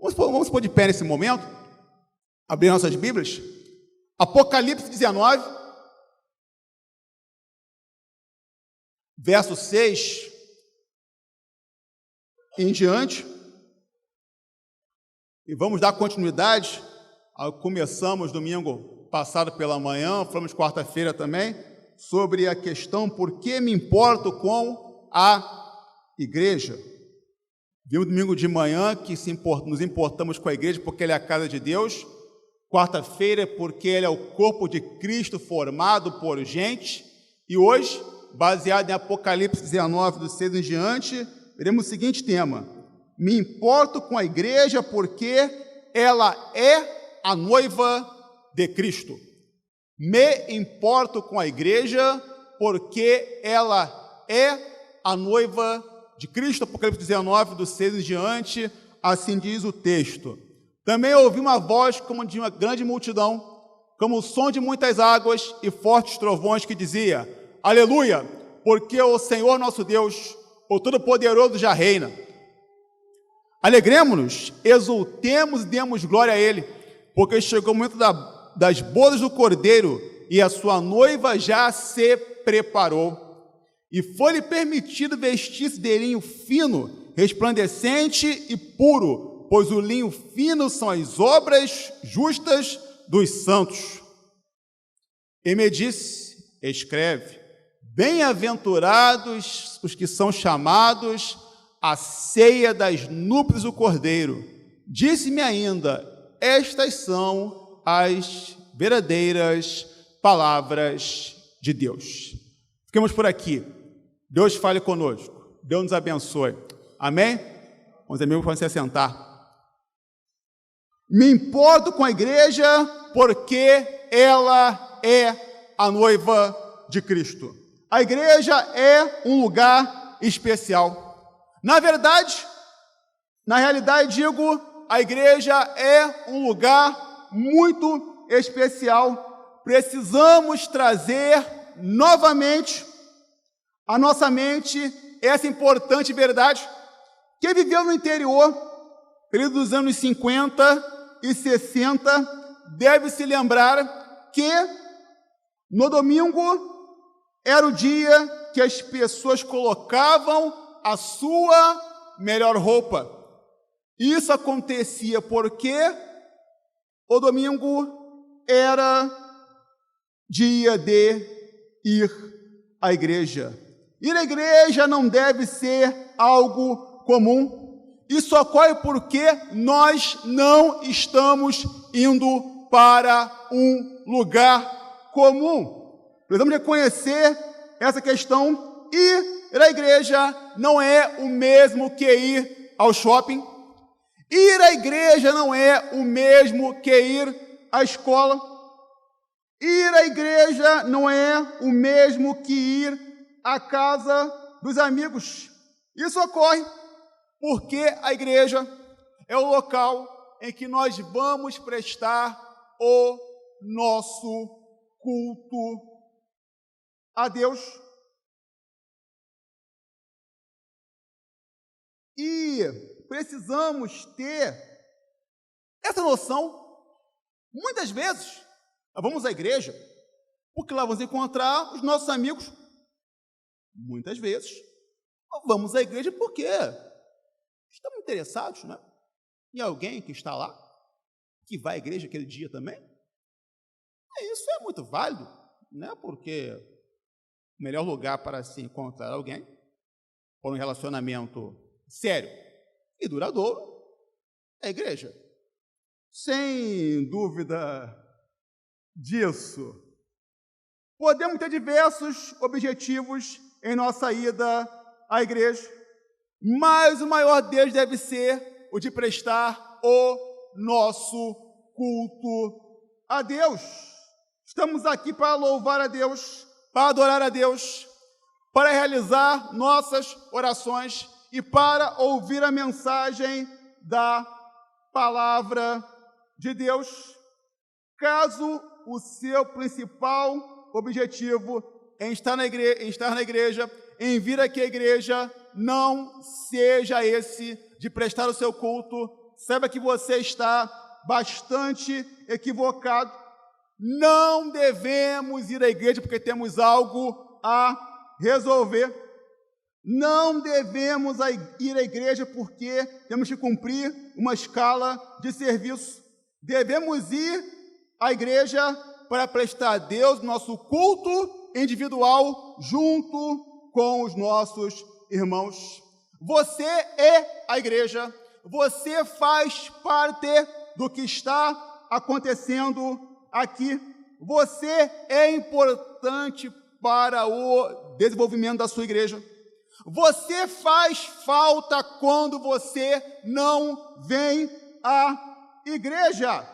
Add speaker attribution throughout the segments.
Speaker 1: Vamos pôr de pé nesse momento, abrir nossas Bíblias. Apocalipse 19, verso 6 em diante. E vamos dar continuidade ao que começamos domingo passado pela manhã, falamos quarta-feira também, sobre a questão por que me importo com a igreja. Vimos domingo de manhã que nos importamos com a igreja porque ela é a casa de Deus. Quarta-feira porque ela é o corpo de Cristo formado por gente. E hoje, baseado em Apocalipse 19, do 6 em diante, veremos o seguinte tema: me importo com a igreja porque ela é a noiva de Cristo. Me importo com a igreja porque ela é a noiva de Cristo. Apocalipse 19, do 6 em diante, assim diz o texto. Também ouvi uma voz como de uma grande multidão, como o som de muitas águas e fortes trovões, que dizia: Aleluia, porque o Senhor nosso Deus, o Todo-Poderoso, já reina. Alegremo-nos, exultemos e demos glória a Ele, porque chegou o momento das bodas do Cordeiro, e a sua noiva já se preparou. E foi-lhe permitido vestir-se de linho fino, resplandecente e puro, pois o linho fino são as obras justas dos santos. E me disse, escreve: bem-aventurados os que são chamados à ceia das núpcias do Cordeiro. Disse-me ainda: estas são as verdadeiras palavras de Deus. Ficamos por aqui. Deus fale conosco. Deus nos abençoe. Amém? Os amigos podem se assentar. Me importo com a igreja porque ela é a noiva de Cristo. A igreja é um lugar especial. Na realidade, digo, a igreja é um lugar muito especial. Precisamos trazer novamente à nossa mente essa importante verdade. Quem viveu no interior, período dos anos 50 e 60, deve se lembrar que no domingo era o dia que as pessoas colocavam a sua melhor roupa. Isso acontecia porque o domingo era dia de ir à igreja. Ir à igreja não deve ser algo comum. Isso ocorre porque nós não estamos indo para um lugar comum. Precisamos reconhecer essa questão. Ir à igreja não é o mesmo que ir ao shopping. Ir à igreja não é o mesmo que ir à escola. Ir à igreja não é o mesmo que ir à casa dos amigos. Isso ocorre porque a igreja é o local em que nós vamos prestar o nosso culto a Deus. E precisamos ter essa noção. Muitas vezes, nós vamos à igreja porque lá vamos encontrar os nossos amigos. Muitas vezes, nós vamos à igreja porque estamos interessados, né, em alguém que está lá, que vai à igreja aquele dia também. E isso é muito válido, né, porque o melhor lugar para se encontrar alguém por um relacionamento sério e duradouro é a igreja. Sem dúvida disso. Podemos ter diversos objetivos em nossa ida à igreja, mas o maior deles deve ser o de prestar o nosso culto a Deus. Estamos aqui para louvar a Deus, para adorar a Deus, para realizar nossas orações e para ouvir a mensagem da palavra de Deus. Caso o seu principal objetivo em estar na igreja, em vir aqui à igreja, não seja esse de prestar o seu culto, saiba que você está bastante equivocado. Não devemos ir à igreja porque temos algo a resolver. Não devemos ir à igreja porque temos que cumprir uma escala de serviço. Devemos ir à igreja para prestar a Deus nosso culto individual junto com os nossos irmãos. Você é a igreja, você faz parte do que está acontecendo aqui. Você é importante para o desenvolvimento da sua igreja. Você faz falta quando você não vem à igreja.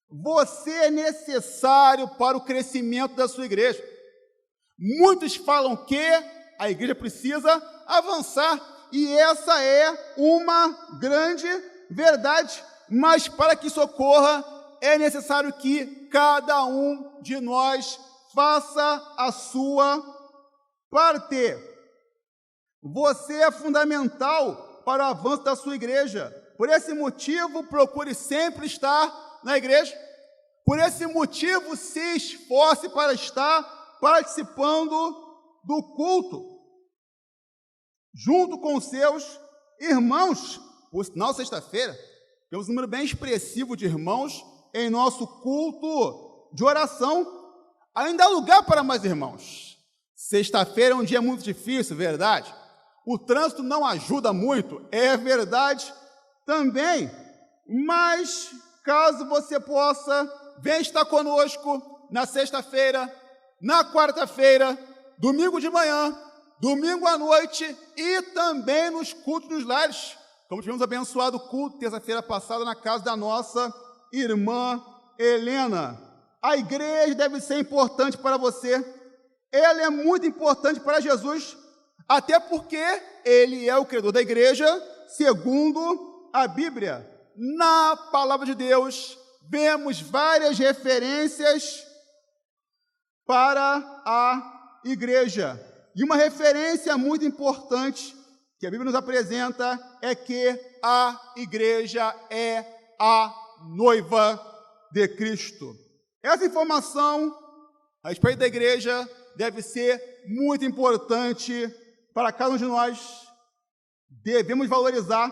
Speaker 1: Você é necessário para o crescimento da sua igreja. Muitos falam que a igreja precisa avançar, e essa é uma grande verdade. Mas para que isso ocorra, é necessário que cada um de nós faça a sua parte. Você é fundamental para o avanço da sua igreja. Por esse motivo, procure sempre estar na igreja. Por esse motivo, se esforce para estar participando do culto, junto com seus irmãos. Por sinal, sexta-feira, temos um número bem expressivo de irmãos em nosso culto de oração. Ainda há lugar para mais irmãos. Sexta-feira é um dia muito difícil, verdade? O trânsito não ajuda muito, é verdade também. Mas, caso você possa, vem estar conosco na sexta-feira, na quarta-feira, domingo de manhã, domingo à noite e também nos cultos dos lares. Como tivemos abençoado o culto terça-feira passada na casa da nossa irmã Helena. A igreja deve ser importante para você. Ela é muito importante para Jesus, até porque ele é o criador da igreja, segundo a Bíblia. Na palavra de Deus, vemos várias referências para a igreja. E uma referência muito importante que a Bíblia nos apresenta é que a igreja é a noiva de Cristo. Essa informação a respeito da igreja deve ser muito importante para cada um de nós. Devemos valorizar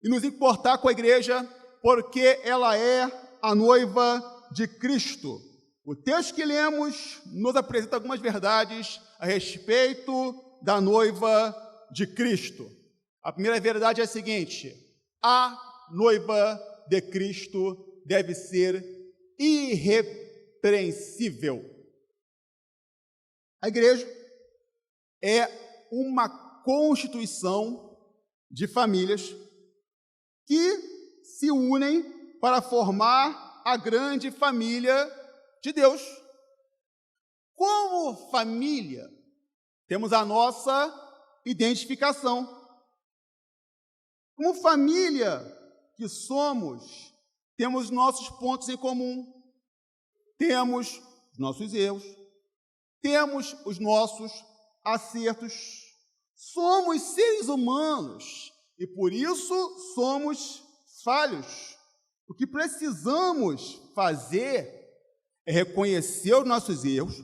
Speaker 1: e nos importar com a igreja, porque ela é a noiva de Cristo. O texto que lemos nos apresenta algumas verdades a respeito da noiva de Cristo. A primeira verdade é a seguinte: a noiva de Cristo deve ser irrepreensível. A igreja é uma constituição de famílias que se unem para formar a grande família de Deus. Como família, temos a nossa identificação. Como família que somos, temos nossos pontos em comum, temos os nossos erros, temos os nossos acertos. Somos seres humanos e por isso somos falhos. O que precisamos fazer é reconhecer os nossos erros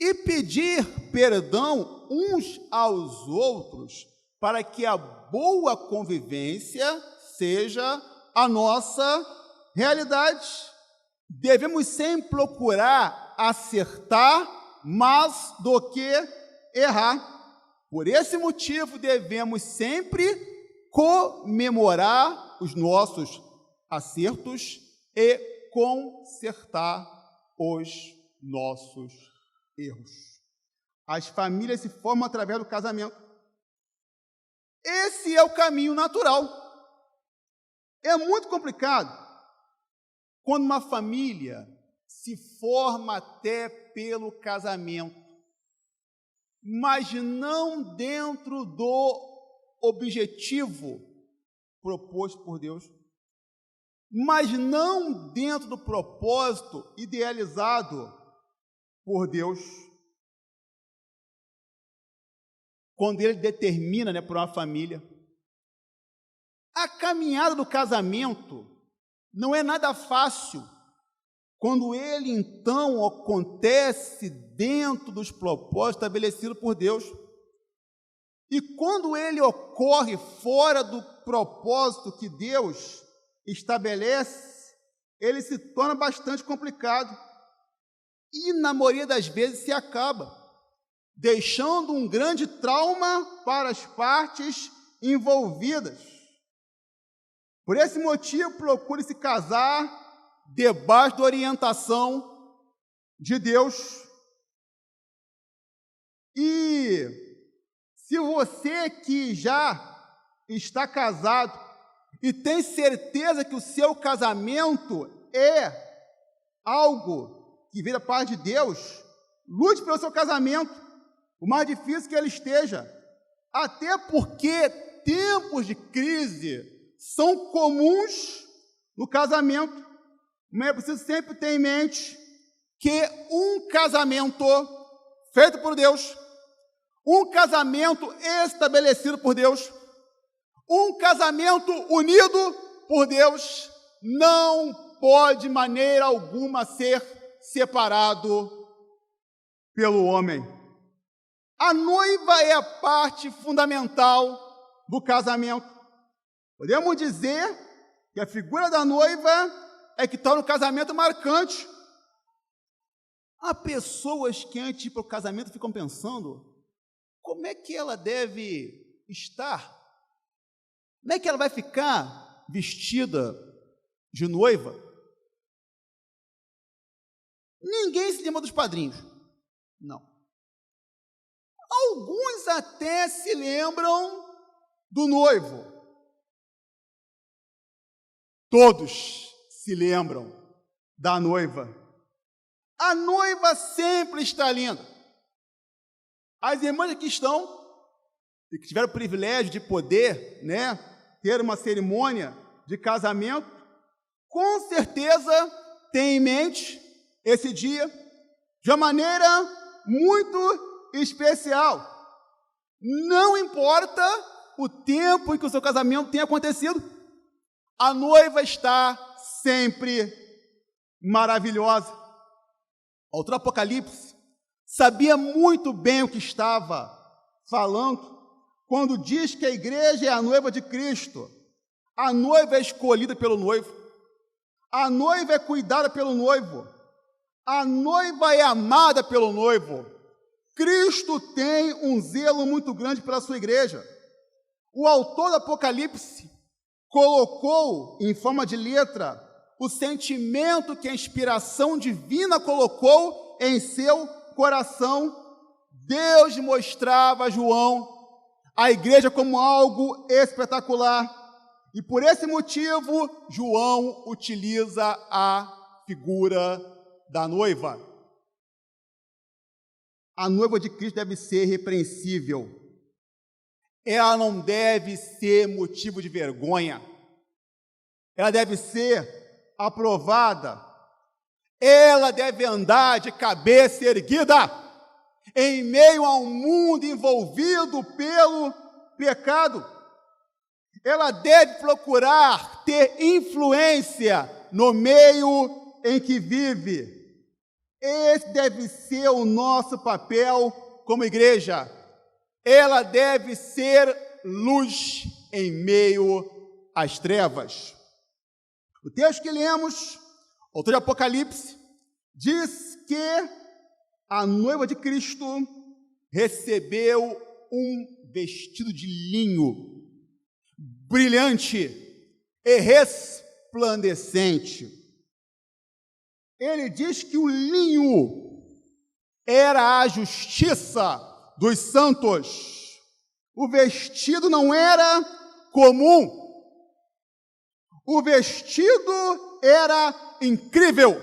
Speaker 1: e pedir perdão uns aos outros para que a boa convivência seja a nossa realidade. Devemos sempre procurar acertar mais do que errar. Por esse motivo, devemos sempre comemorar os nossos acertos e consertar os nossos erros. As famílias se formam através do casamento. Esse é o caminho natural. É muito complicado quando uma família se forma até pelo casamento, mas não dentro do objetivo proposto por Deus, mas não dentro do propósito idealizado por Deus. Quando Ele determina, para uma família, A caminhada do casamento não é nada fácil quando ele, então, acontece dentro dos propósitos estabelecidos por Deus. E quando ele ocorre fora do propósito que Deus estabelece, ele se torna bastante complicado. E, na maioria das vezes, se acaba deixando um grande trauma para as partes envolvidas. Por esse motivo, procure se casar debaixo da orientação de Deus. E se você que já está casado e tem certeza que o seu casamento é algo que vem da parte de Deus, lute pelo seu casamento, o mais difícil que ele esteja, até porque tempos de crise são comuns no casamento, mas é preciso sempre ter em mente que um casamento feito por Deus, um casamento estabelecido por Deus, um casamento unido por Deus, não pode de maneira alguma ser separado pelo homem. A noiva é a parte fundamental do casamento. Podemos dizer que a figura da noiva é que torna o casamento marcante. Há pessoas que antes de ir para o casamento ficam pensando como é que ela deve estar, como é que ela vai ficar vestida de noiva. Ninguém se lembra dos padrinhos, não. Alguns até se lembram do noivo. Todos se lembram da noiva. A noiva sempre está linda. As irmãs aqui estão, e que tiveram o privilégio de poder, ter uma cerimônia de casamento, com certeza têm em mente esse dia de uma maneira muito especial. Não importa o tempo em que o seu casamento tenha acontecido, a noiva está sempre maravilhosa. O autor do Apocalipse sabia muito bem o que estava falando quando diz que a igreja é a noiva de Cristo. A noiva é escolhida pelo noivo. A noiva é cuidada pelo noivo. A noiva é amada pelo noivo. Cristo tem um zelo muito grande pela sua igreja. O autor do Apocalipse colocou em forma de letra o sentimento que a inspiração divina colocou em seu coração. Deus mostrava a João a igreja como algo espetacular. E por esse motivo, João utiliza a figura da noiva. A noiva de Cristo deve ser repreensível. Ela não deve ser motivo de vergonha. Ela deve ser aprovada. Ela deve andar de cabeça erguida em meio a um mundo envolvido pelo pecado. Ela deve procurar ter influência no meio em que vive. Esse deve ser o nosso papel como igreja. Ela deve ser luz em meio às trevas. O texto que lemos, o autor de Apocalipse, diz que a noiva de Cristo recebeu um vestido de linho brilhante e resplandecente. Ele diz que o linho era a justiça dos santos. O vestido não era comum. O vestido era incrível.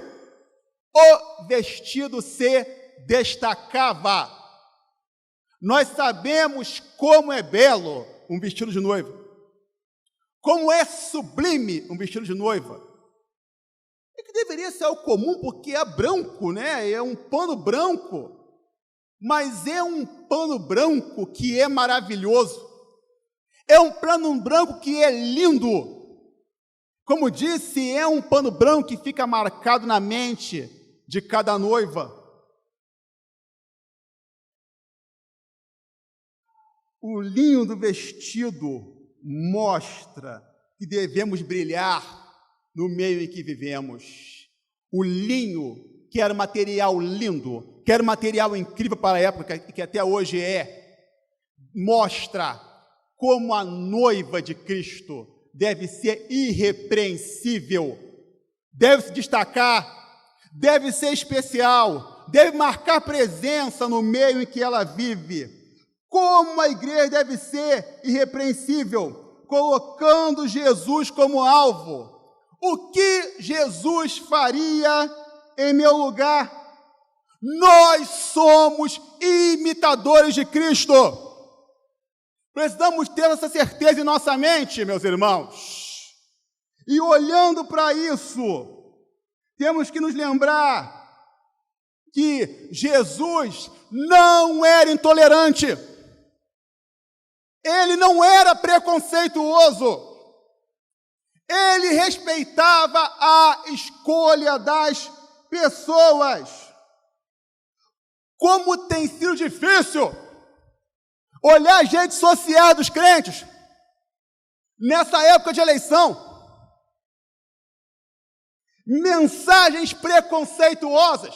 Speaker 1: O vestido se destacava. Nós sabemos como é belo um vestido de noiva. Como é sublime um vestido de noiva. É que deveria ser algo comum porque é branco, É um pano branco. Mas é um pano branco que é maravilhoso. É um pano branco que é lindo. Como disse, é um pano branco que fica marcado na mente de cada noiva. O linho do vestido mostra que devemos brilhar no meio em que vivemos. O linho, que era um material lindo, que era um material incrível para a época, e que até hoje mostra como a noiva de Cristo deve ser irrepreensível, deve se destacar, deve ser especial, deve marcar presença no meio em que ela vive. Como a igreja deve ser irrepreensível, colocando Jesus como alvo. O que Jesus faria em meu lugar? Nós somos imitadores de Cristo. Precisamos ter essa certeza em nossa mente, meus irmãos. E olhando para isso, temos que nos lembrar que Jesus não era intolerante. Ele não era preconceituoso. Ele respeitava a escolha das pessoas. Como tem sido difícil olhar as redes sociais dos crentes nessa época de eleição. Mensagens preconceituosas,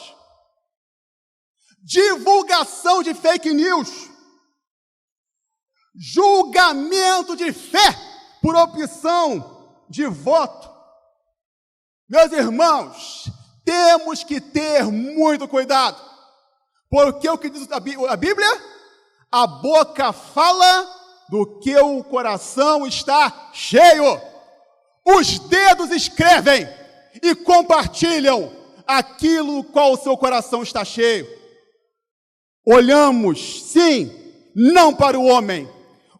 Speaker 1: divulgação de fake news, julgamento de fé por opção de voto. Meus irmãos, temos que ter muito cuidado, porque o que diz a Bíblia? A boca fala do que o coração está cheio. Os dedos escrevem e compartilham aquilo do qual o seu coração está cheio. Olhamos, sim, não para o homem,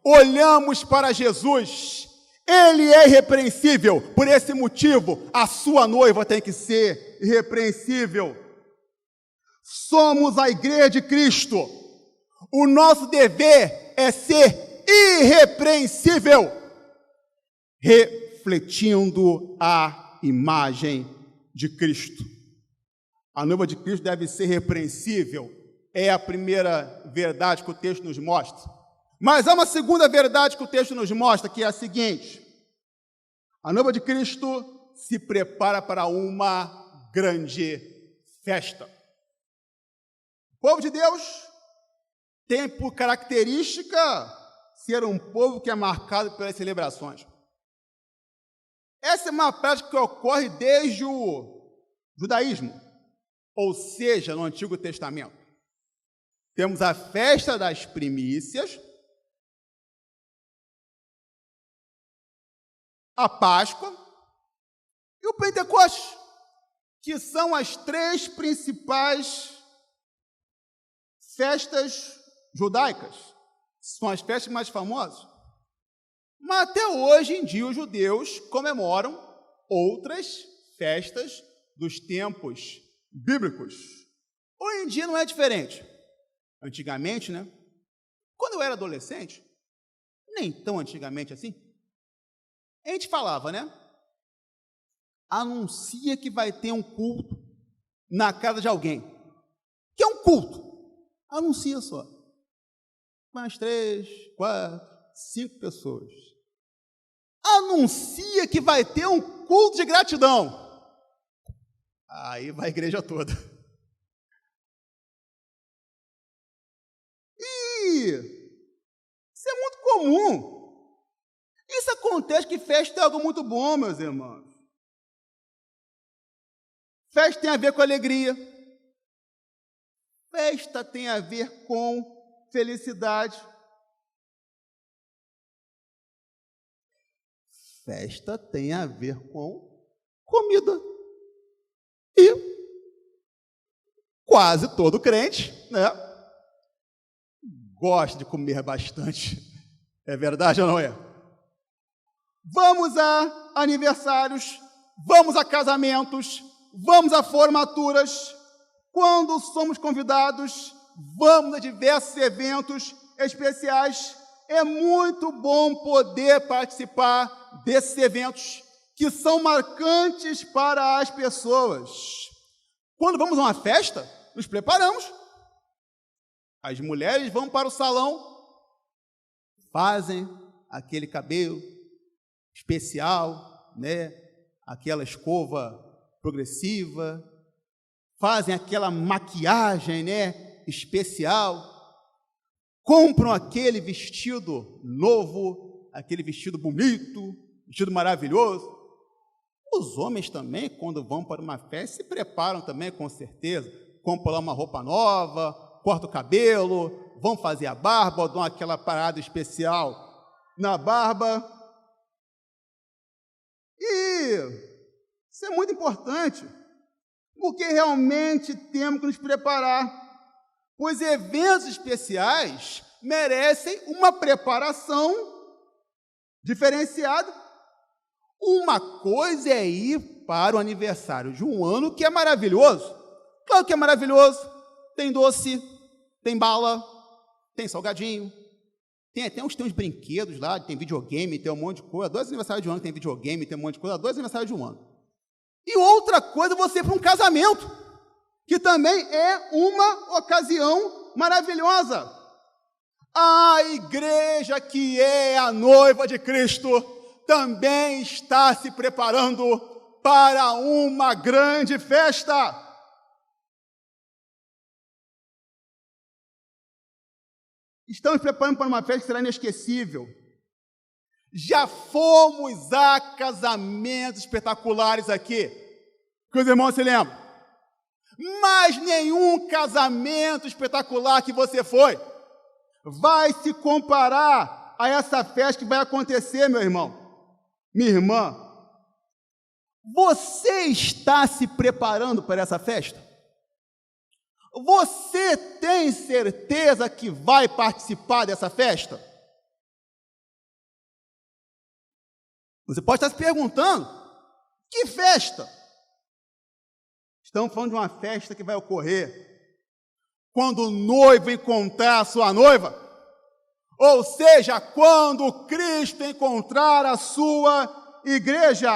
Speaker 1: olhamos para Jesus. Ele é irrepreensível, por esse motivo, a sua noiva tem que ser irrepreensível. Somos a igreja de Cristo. O nosso dever é ser irrepreensível, refletindo a imagem de Cristo. A noiva de Cristo deve ser repreensível, é a primeira verdade que o texto nos mostra. Mas há uma segunda verdade que o texto nos mostra, que é a seguinte: a noiva de Cristo se prepara para uma grande festa. O povo de Deus tem por característica ser um povo que é marcado pelas celebrações. Essa é uma prática que ocorre desde o judaísmo, ou seja, no Antigo Testamento. Temos a festa das primícias, a Páscoa e o Pentecostes, que são as três principais festas judaicas. São as festas mais famosas. Mas até hoje em dia os judeus comemoram outras festas dos tempos bíblicos. Hoje em dia não é diferente. Antigamente, né? Quando eu era adolescente, nem tão antigamente assim, a gente falava, né? Anuncia que vai ter um culto na casa de alguém. Que é um culto. Anuncia só. Mais 3, 4, 5 pessoas. Anuncia que vai ter um culto de gratidão. Aí vai a igreja toda. E isso é muito comum. Isso acontece que festa é algo muito bom, meus irmãos. Festa tem a ver com alegria. Festa tem a ver com felicidade. Festa tem a ver com comida. E quase todo crente, né, gosta de comer bastante. É verdade ou não é? Vamos a aniversários, vamos a casamentos, vamos a formaturas. Quando somos convidados, vamos a diversos eventos especiais. é muito bom poder participar desses eventos que são marcantes para as pessoas. Quando vamos a uma festa, nos preparamos. As mulheres vão para o salão, fazem aquele cabelo especial, né? Aquela escova progressiva, fazem aquela maquiagem, né? Especial, compram aquele vestido novo, aquele vestido bonito, vestido maravilhoso. Os homens também, quando vão para uma festa, se preparam também, com certeza. Compram lá uma roupa nova, cortam o cabelo, vão fazer a barba, dão aquela parada especial na barba. E isso é muito importante, porque realmente temos que nos preparar, pois eventos especiais merecem uma preparação diferenciada. Uma coisa é ir para o aniversário de um ano, que é maravilhoso. Claro que é maravilhoso. Tem doce, tem bala, tem salgadinho, tem até uns brinquedos lá, tem videogame, tem um monte de coisa. 2 aniversários de um ano tem videogame, tem um monte de coisa. 2 aniversários de um ano. E outra coisa, você ir para um casamento, que também é uma ocasião maravilhosa. A igreja, que é a noiva de Cristo, também está se preparando para uma grande festa. Estamos preparando para uma festa que será inesquecível. Já fomos a casamentos espetaculares aqui, que os irmãos se lembram. Mas nenhum casamento espetacular que você foi vai se comparar a essa festa que vai acontecer, meu irmão, minha irmã. Você está se preparando para essa festa? Você tem certeza que vai participar dessa festa? Você pode estar se perguntando, que festa? Estamos falando de uma festa que vai ocorrer quando o noivo encontrar a sua noiva, ou seja, quando Cristo encontrar a sua igreja.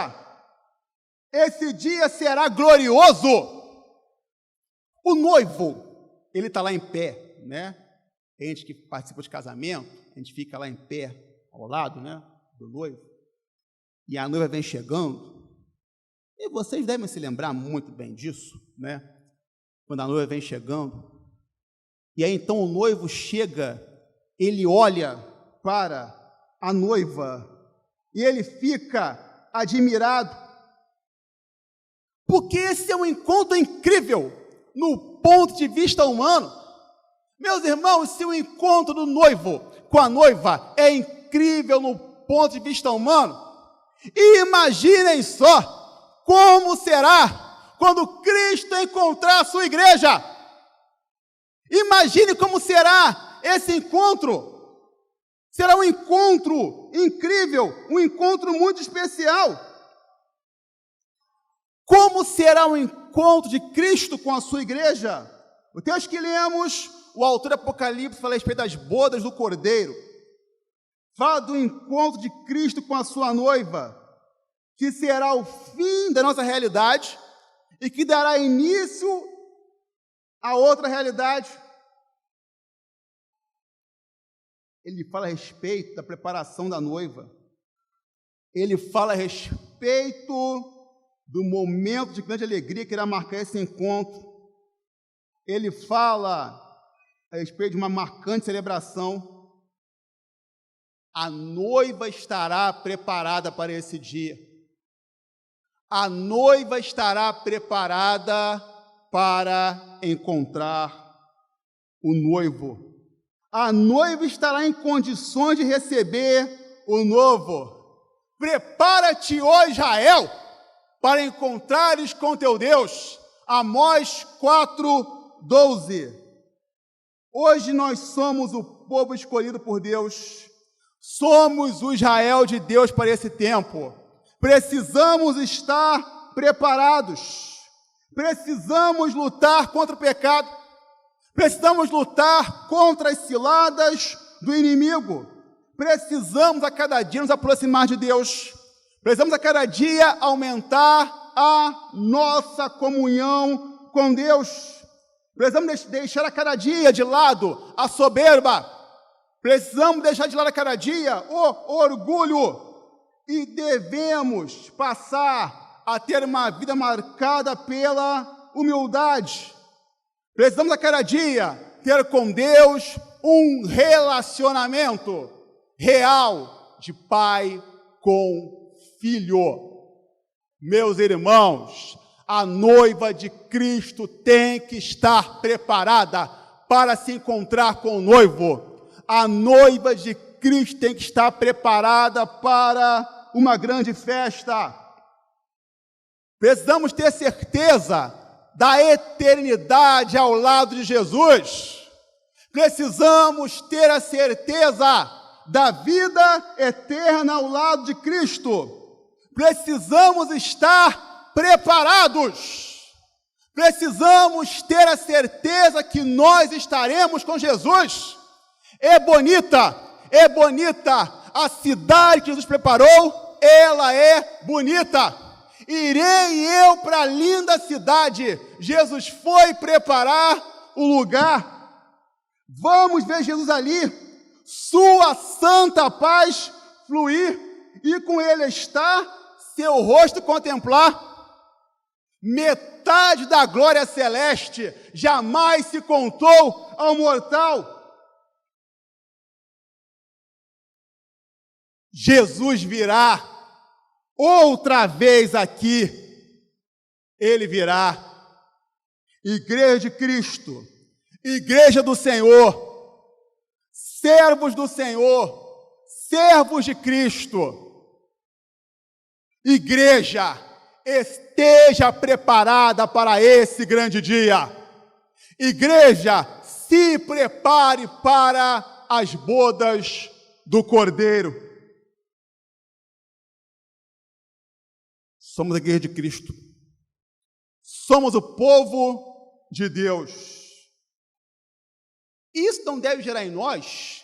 Speaker 1: Esse dia será glorioso. O noivo, ele está lá em pé, né? Tem gente que participa de casamento, a gente fica lá em pé, ao lado, né, do noivo, e a noiva vem chegando, e vocês devem se lembrar muito bem disso, né? Quando a noiva vem chegando, e aí então o noivo chega, ele olha para a noiva, e ele fica admirado, porque esse é um encontro incrível, no ponto de vista humano. Meus irmãos, se o encontro do noivo com a noiva é incrível no ponto de vista humano, imaginem só como será quando Cristo encontrar a sua igreja. Imagine como será esse encontro. Será um encontro incrível, um encontro muito especial. Como será o encontro de Cristo com a sua igreja? O texto que lemos, o autor do Apocalipse fala a respeito das bodas do Cordeiro. Fala do encontro de Cristo com a sua noiva, que será o fim da nossa realidade e que dará início a outra realidade. Ele fala a respeito da preparação da noiva. Ele fala a respeito do momento de grande alegria que irá marcar esse encontro. Ele fala a respeito de uma marcante celebração. A noiva estará preparada para esse dia. A noiva estará preparada para encontrar o noivo. A noiva estará em condições de receber o noivo. Prepara-te, ó Israel, para encontrares com teu Deus. Amós 4:12. Hoje nós somos o povo escolhido por Deus. Somos o Israel de Deus para esse tempo. Precisamos estar preparados. Precisamos lutar contra o pecado. Precisamos lutar contra as ciladas do inimigo. precisamos a cada dia nos aproximar de Deus. Precisamos a cada dia aumentar a nossa comunhão com Deus. Precisamos deixar a cada dia de lado a soberba. Precisamos deixar de lado a cada dia o orgulho. E devemos passar a ter uma vida marcada pela humildade. Precisamos a cada dia ter com Deus um relacionamento real de pai com filho. Meus irmãos, a noiva de Cristo tem que estar preparada para se encontrar com o noivo. A noiva de Cristo tem que estar preparada para uma grande festa. Precisamos ter certeza da eternidade ao lado de Jesus. Precisamos ter a certeza da vida eterna ao lado de Cristo. Precisamos estar preparados. Precisamos ter a certeza que nós estaremos com Jesus. É bonita a cidade que Jesus preparou, ela é bonita. Irei eu para a linda cidade. Jesus foi preparar o lugar. Vamos ver Jesus ali, sua santa paz fluir, e com ele está seu rosto contemplar. Metade da glória celeste jamais se contou ao mortal. Jesus virá outra vez aqui. Ele virá. Igreja de Cristo, igreja do Senhor, servos do Senhor, servos de Cristo. Igreja, esteja preparada para esse grande dia. Igreja, se prepare para as bodas do Cordeiro. Somos a igreja de Cristo. Somos o povo de Deus. Isso não deve gerar em nós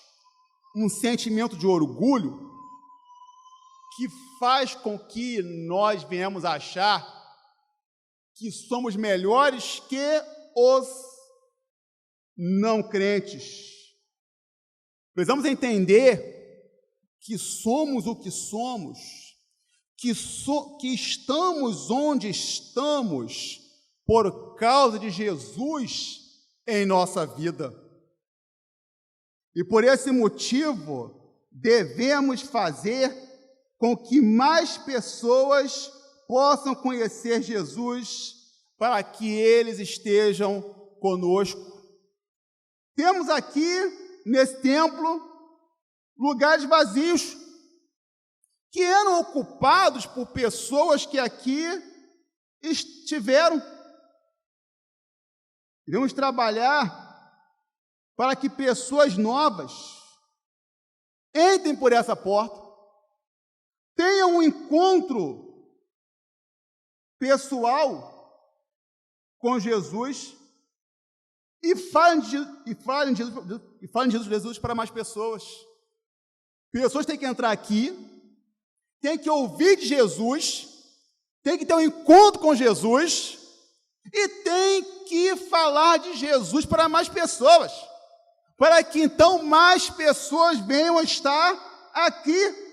Speaker 1: um sentimento de orgulho que faz com que nós venhamos a achar que somos melhores que os não crentes. Precisamos entender que somos o que somos, que estamos onde estamos por causa de Jesus em nossa vida. E por esse motivo, devemos fazer com que mais pessoas possam conhecer Jesus, para que eles estejam conosco. Temos aqui, nesse templo, lugares vazios, que eram ocupados por pessoas que aqui estiveram. Devemos trabalhar para que pessoas novas entrem por essa porta, tenham um encontro pessoal com Jesus e falem de Jesus para mais pessoas. Pessoas têm que entrar aqui, têm que ouvir de Jesus, têm que ter um encontro com Jesus e têm que falar de Jesus para mais pessoas, para que então mais pessoas venham a estar aqui.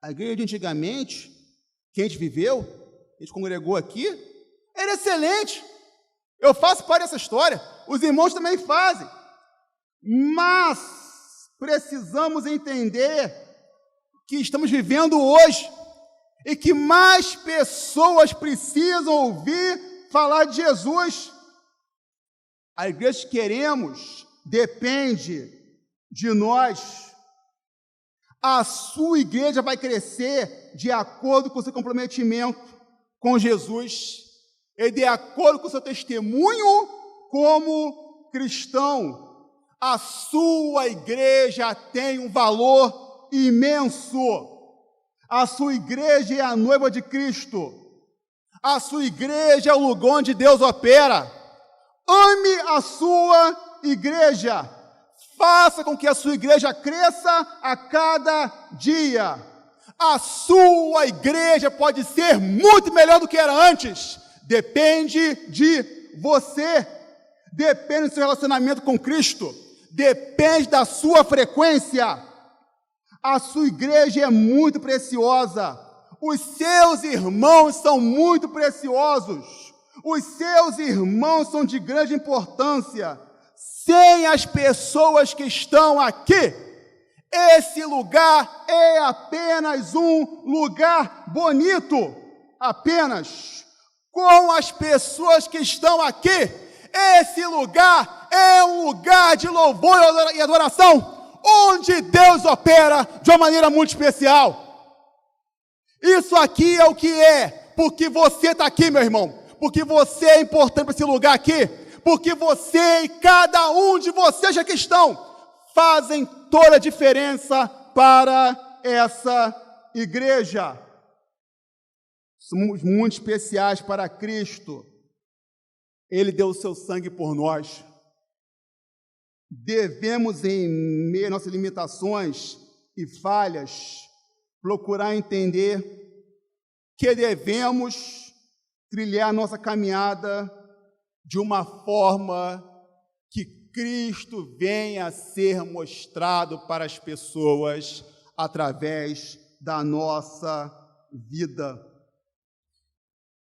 Speaker 1: A igreja de antigamente, que a gente viveu, a gente congregou aqui, era excelente. Eu faço parte dessa história, os irmãos também fazem. Mas precisamos entender que estamos vivendo hoje e que mais pessoas precisam ouvir falar de Jesus. A igreja que queremos depende de nós. A sua igreja vai crescer de acordo com o seu comprometimento com Jesus e de acordo com o seu testemunho como cristão. A sua igreja tem um valor imenso. A sua igreja é a noiva de Cristo. A sua igreja é o lugar onde Deus opera. Ame a sua igreja. Faça com que a sua igreja cresça a cada dia. A sua igreja pode ser muito melhor do que era antes. Depende de você. Depende do seu relacionamento com Cristo. Depende da sua frequência. A sua igreja é muito preciosa. Os seus irmãos são muito preciosos. Os seus irmãos são de grande importância. Sem as pessoas que estão aqui, esse lugar é apenas um lugar bonito. Apenas. Com as pessoas que estão aqui, esse lugar é um lugar de louvor e adoração, onde Deus opera de uma maneira muito especial. Isso aqui é o que é, porque você está aqui, meu irmão, porque você é importante para esse lugar aqui, porque você e cada um de vocês que estão fazem toda a diferença para essa igreja. Somos muito especiais para Cristo. Ele deu o seu sangue por nós. Devemos, em meio às nossas limitações e falhas, procurar entender que devemos trilhar nossa caminhada de uma forma que Cristo venha a ser mostrado para as pessoas através da nossa vida.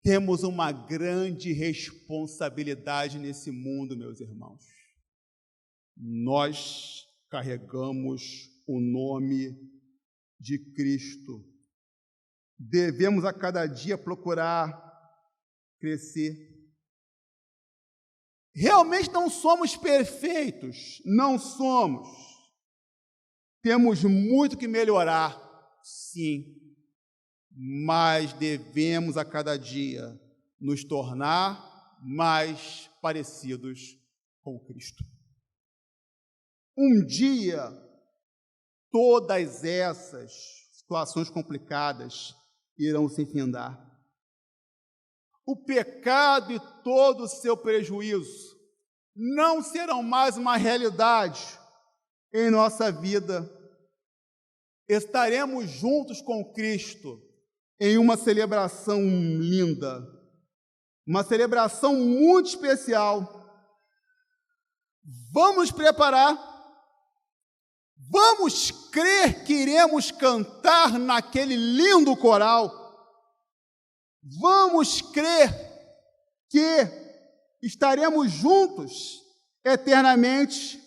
Speaker 1: Temos uma grande responsabilidade nesse mundo, meus irmãos. Nós carregamos o nome de Cristo. Devemos a cada dia procurar crescer. Realmente não somos perfeitos, não somos. Temos muito que melhorar, sim. Mas devemos a cada dia nos tornar mais parecidos com Cristo. Um dia, todas essas situações complicadas irão se findar. O pecado e todo o seu prejuízo não serão mais uma realidade em nossa vida. Estaremos juntos com Cristo em uma celebração linda, uma celebração muito especial. Vamos preparar, vamos crer que iremos cantar naquele lindo coral, vamos crer que estaremos juntos eternamente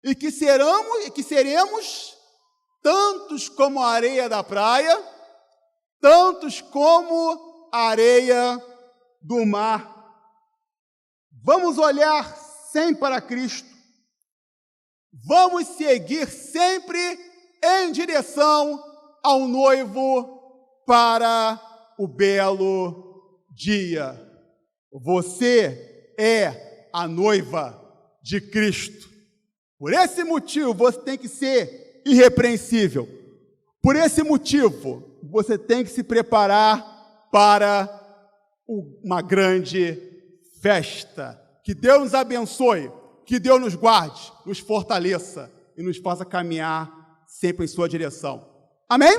Speaker 1: e que seremos tantos como a areia da praia, tantos como a areia do mar. Vamos olhar sempre para Cristo. Vamos seguir sempre em direção ao noivo para o belo dia. Você é a noiva de Cristo. Por esse motivo, você tem que ser irrepreensível. Por esse motivo, você tem que se preparar para uma grande festa. Que Deus nos abençoe, que Deus nos guarde, nos fortaleça e nos faça caminhar sempre em sua direção. Amém?